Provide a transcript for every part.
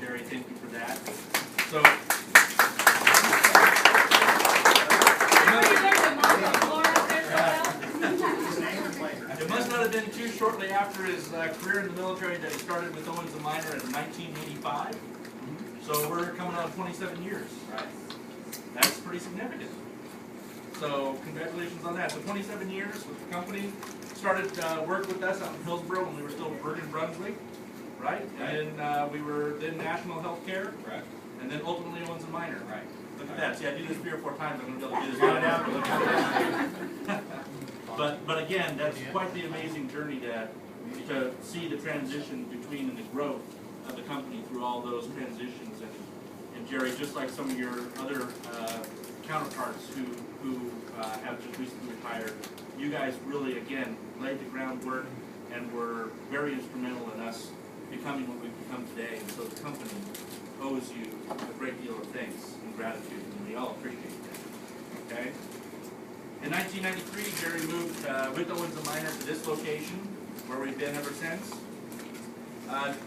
Jerry, thank you for that. So, it must not have been too shortly after his career in the military that he started with Owens & Minor in 1985. So we're coming on 27 years. Right. That's pretty significant. So congratulations on that. So 27 years with the company. Started work with us out in Hillsborough when we were still Bergen Brunswick, right? And then we were then National Healthcare, right? And then ultimately Owens & Minor, right? Look at that. See, I do this 3 or 4 times. I'm going to be able to do this. But again, that's quite the amazing journey to see the transition between and the growth of the company through all those transitions. And Jerry, just like some of your other counterparts who have just recently retired, you guys really, again, laid the groundwork and were very instrumental in us becoming what we've become today. And so the company owes you a great deal of thanks and gratitude, and we all appreciate that. Okay? In 1993, Jerry moved with Owens & Minor to this location, where we've been ever since.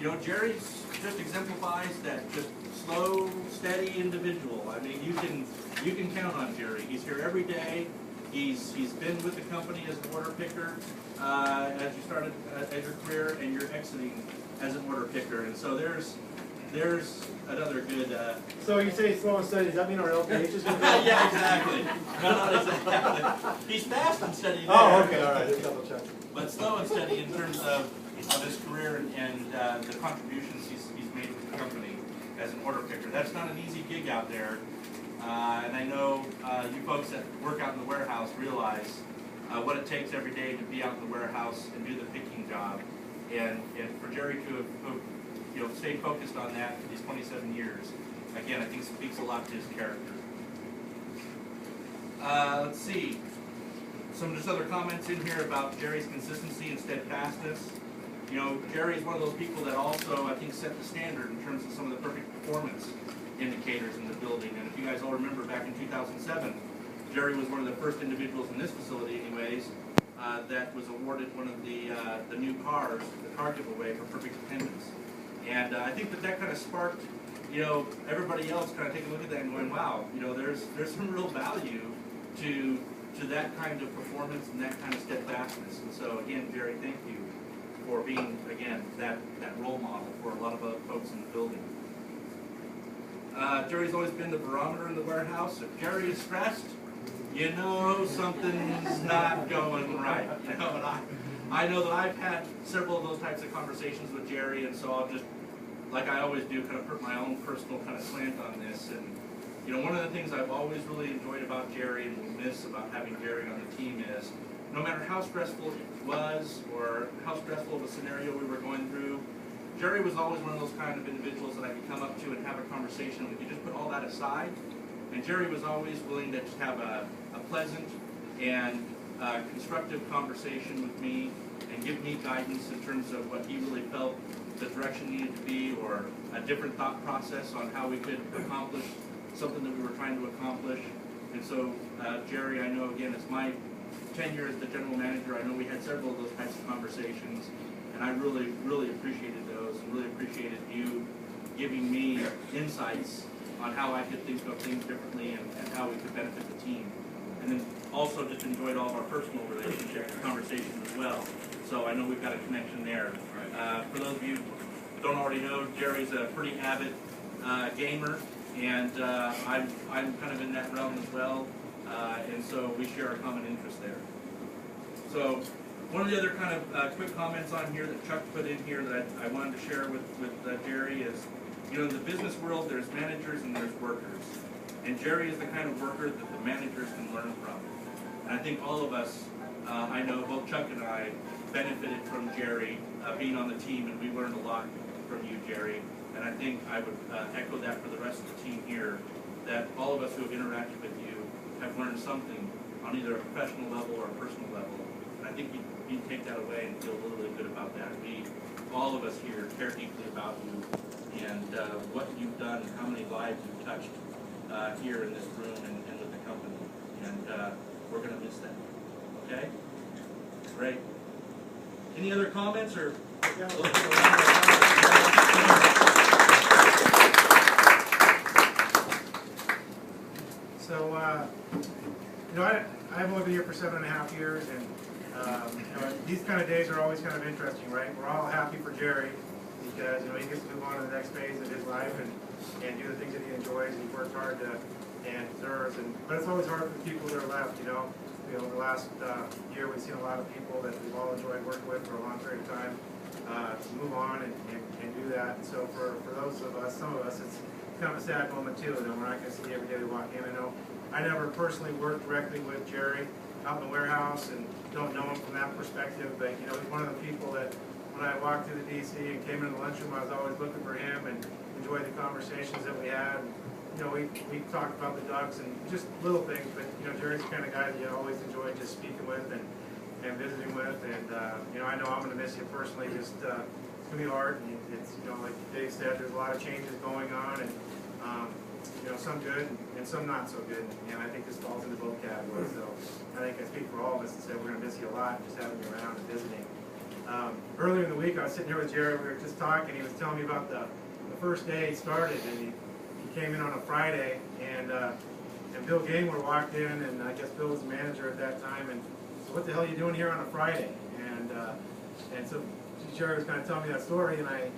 You know, Jerry just exemplifies that just slow, steady individual. I mean, you can count on Jerry. He's here every day. He's been with the company as an order picker as you started as your career, and you're exiting as an order picker. And so there's another good. So you say slow and steady? Does that mean our LPH is going to go? Yeah, exactly. No, not exactly. He's fast and steady there. Oh, okay, all right. Just double check. But slow and steady in terms of his career and the contributions he's made with the company as an order picker. That's not an easy gig out there. And I know you folks that work out in the warehouse realize what it takes every day to be out in the warehouse and do the picking job. And for Jerry to have stayed focused on that for these 27 years, again, I think speaks a lot to his character. Let's see. Some just other comments in here about Jerry's consistency and steadfastness. You know, Jerry is one of those people that also, I think, set the standard in terms of some of the perfect performance indicators in the building. And if you guys all remember back in 2007, Jerry was one of the first individuals in this facility anyways, that was awarded one of the new cars, the car giveaway for perfect attendance. And I think that kind of sparked, everybody else kind of taking a look at that and going, wow, there's some real value to that kind of performance and that kind of steadfastness. And so again, Jerry, thank you for being, again, that role model for a lot of other folks in the building. Jerry's always been the barometer in the warehouse. If Jerry is stressed, you know something's not going right. And I know that I've had several of those types of conversations with Jerry, and so I'll just, like I always do, kind of put my own personal kind of slant on this. And one of the things I've always really enjoyed about Jerry and will miss about having Jerry on the team is, no matter how stressful it was or how stressful of a scenario we were going through, Jerry was always one of those kind of individuals that I could come up to and have a conversation. We could just put all that aside. And Jerry was always willing to just have a pleasant and constructive conversation with me and give me guidance in terms of what he really felt the direction needed to be, or a different thought process on how we could accomplish something that we were trying to accomplish. And so, Jerry, I know, again, it's my tenure as the general manager. I know we had several of those types of conversations, and I really, really appreciated those, and really appreciated you giving me insights on how I could think of things differently and how we could benefit the team. And then also just enjoyed all of our personal relationships and conversations as well. So I know we've got a connection there. For those of you who don't already know, Jerry's a pretty avid gamer, and I'm kind of in that realm as well. And so we share a common interest there. So one of the other kind of quick comments on here that Chuck put in here that I wanted to share with Jerry is, in the business world, there's managers and there's workers. And Jerry is the kind of worker that the managers can learn from. And I think all of us, I know both Chuck and I, benefited from Jerry being on the team, and we learned a lot from you, Jerry. And I think I would echo that for the rest of the team here, that all of us who have interacted with you have learned something on either a professional level or a personal level. And I think you take that away and feel really, really good about that. All of us here, care deeply about you and what you've done and how many lives you've touched here in this room and with the company. And we're going to miss that. Okay? Great. Any other comments or? for 7.5 years, and these kind of days are always kind of interesting, right? We're all happy for Jerry because he gets to move on to the next phase of his life and do the things that he enjoys. He's worked hard to and deserves, but it's always hard for the people that are left. The last year we've seen a lot of people that we've all enjoyed working with for a long period of time move on and do that. And so for those of us, some of us, it's kind of a sad moment too that we're not going to see every day we walk in. I know I never personally worked directly with Jerry out in the warehouse and don't know him from that perspective, but he's one of the people that when I walked through the DC and came into the lunchroom, I was always looking for him and enjoyed the conversations that we had. We talked about the ducks and just little things, but Jerry's the kind of guy that you always enjoy just speaking with and visiting with, and I know I'm going to miss you personally. Just it's going to be hard, and it's like Dave said, there's a lot of changes going on, and some good and some not so good, and I think this falls into both categories. So I think I speak for all of us and say we're going to miss you a lot, just having you around and visiting. Earlier in the week, I was sitting here with Jerry. We were just talking. He was telling me about the first day he started, and he came in on a Friday, and Bill Gaynor walked in, and I guess Bill was the manager at that time, and so what the hell are you doing here on a Friday? And so Jerry was kind of telling me that story, and I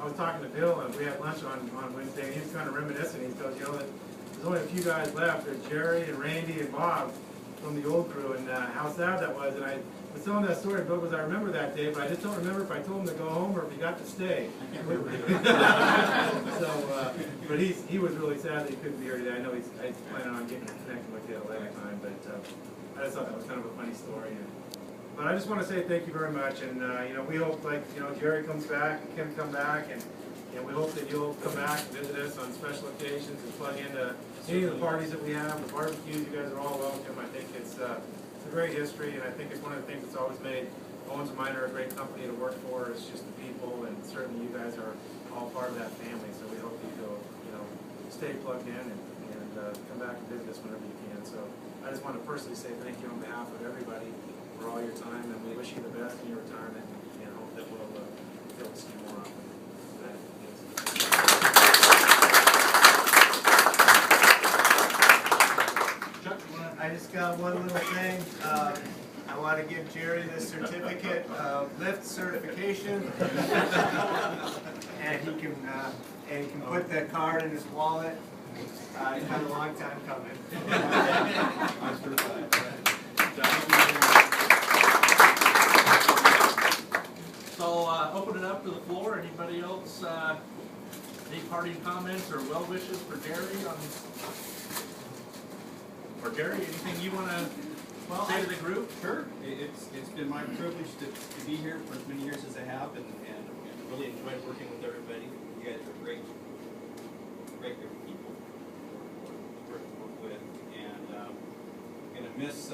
was talking to Bill, and we had lunch on Wednesday, and he was kind of reminiscing. He goes, there's only a few guys left. There's Jerry and Randy and Bob from the old crew, and how sad that was. And I was telling that story, Bill goes, I remember that day, but I just don't remember if I told him to go home or if he got to stay. But he was really sad that he couldn't be here today. I know he's planning on getting connected with you at a later time, but I just thought that was kind of a funny story. But I just want to say thank you very much, and we hope Jerry comes back, and Kim come back, and we hope that you'll come back and visit us on special occasions and plug into any of the parties that we have, the barbecues. You guys are all welcome. I think it's a great history, and I think it's one of the things that's always made Owens & Minor a great company to work for. It's just the people, and certainly you guys are all part of that family. So we hope that you'll stay plugged in and come back and visit us whenever you can. So I just want to personally say thank you on behalf of everybody for all your time, and we wish you the best in your retirement, and hope that we'll be able to see you more often. I just got one little thing. I want to give Jerry this certificate of lift certification, and he can put the card in his wallet. It's been a long time coming. So open it up to the floor. Anybody else any parting comments or well wishes for Jerry or Jerry, anything you want to say to the group? Sure. It's been my privilege to be here for as many years as I have, and really enjoyed working with everybody. You guys are great group of people to work with, and I'm gonna miss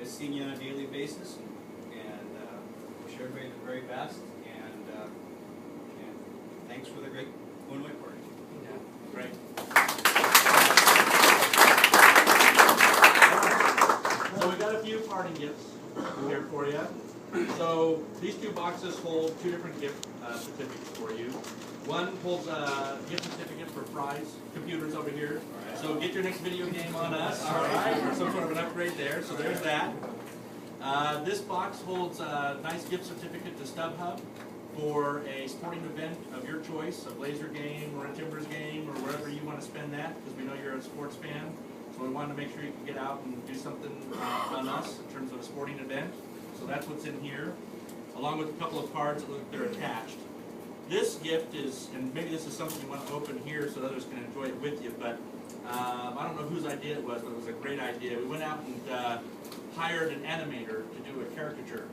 seeing you on a daily basis, and wish everybody the very best. And thanks for the great Illinois party. Yeah, great. So we got a few parting gifts here for you. So these two boxes hold two different gift certificates for you. One holds a gift certificate for Fry's computers over here. So get your next video game on us, all right, or some sort of an upgrade there. So there's that. This box holds a nice gift certificate to StubHub for a sporting event of your choice, a Blazer game or a Timbers game or wherever you want to spend that, because we know you're a sports fan. So we wanted to make sure you can get out and do something on us in terms of a sporting event. So that's what's in here, along with a couple of cards that look like they're attached. This gift is, and maybe this is something you want to open here so others can enjoy it with you, but I don't know whose idea it was, but it was a great idea. We went out and hired an animator to do a caricature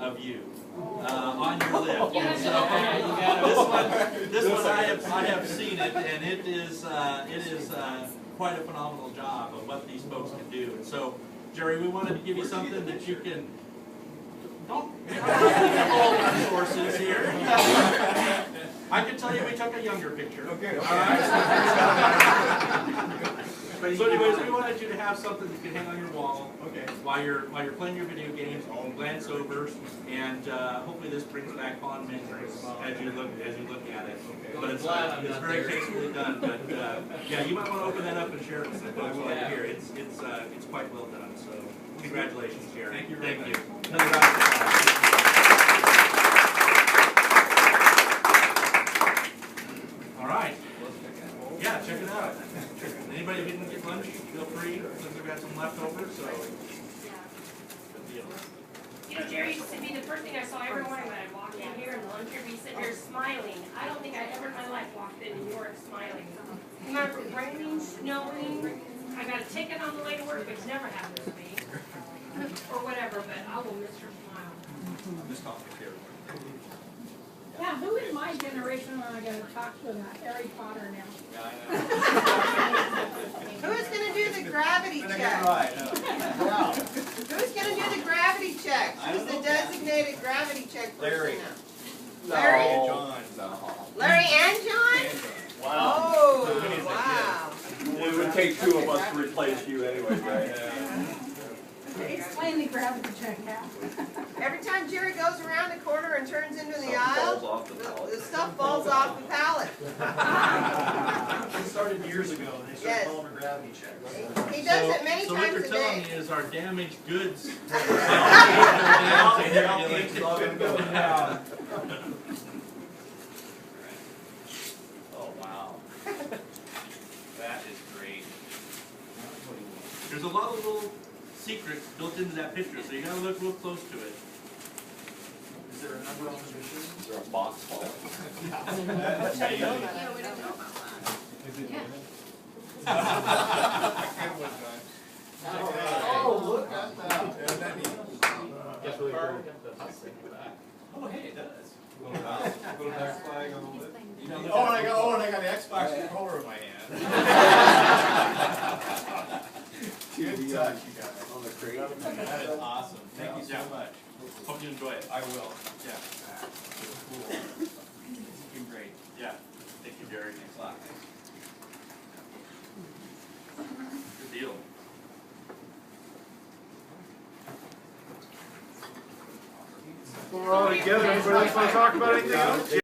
of you on your lip. And so this one I have seen it, and it is quite a phenomenal job of what these folks can do. And so, Jerry, we wanted to give you something that you can. Don't all resources here. I can tell you we took a younger picture. Okay. All right. So anyways, we wanted you to have something you can hang on your wall. Okay. While you're playing your video games, you can glance over, and hopefully this brings back fond memories as you look at it. Okay. But it's glad I'm it's not very there. tastefully done, but, yeah, you might wanna open that up and share it with the folks while you're here. It's quite well done, so congratulations, Jerry. Thank you very Thank much. you. Another round of applause. All right. Yeah, check it out. Anybody who didn't get lunch, feel free, since we've got some leftovers, so. Good deal. You know, Jerry used to be the first thing I saw every morning when I walked in here in the lunch room, he'd sit there smiling. I don't think I ever in my life walked in and you weren't smiling. No matter if it raining, snowing, I got a ticket on the way to work, which never happens to me. Or whatever, but I will miss your smile. Just talking to everyone. Yeah, who in my generation am I gonna talk to about Harry Potter now? Yeah, I Who's gonna do the gravity know. check? Right, Who's gonna do the gravity check? I Who's don't the know. designated gravity check person Larry. now? Larry? And John. Larry and John? Oh, wow. It would take two of us to replace you anyway, right? Explain the gravity check now. Every time Jerry goes around the corner and turns into the Something falls aisle, off the pallet. the stuff falls off the pallet. It started years ago, and they Yes. started calling them gravity checks. He does it many So what times you're a telling day. me is our damaged goods. Oh, wow. That is great. There's a lot of little secrets built into that picture, so you gotta look real close to it. Is there a number on the machine? Is there a box falling? That's amazing. Yeah, we didn't know about Oh, look at that. Oh, hey, it does. Little back flag on the lip. You know, Oh, and I got the Xbox controller in my hand. Good touch, you guys. On the crate? That is awesome. Thank you so much. Hope you enjoy it. I will. Yeah. Cool. It's been great. Yeah. Thank you, Jerry. Thanks a lot. Good deal. We're all together. Anybody else want to talk about anything else?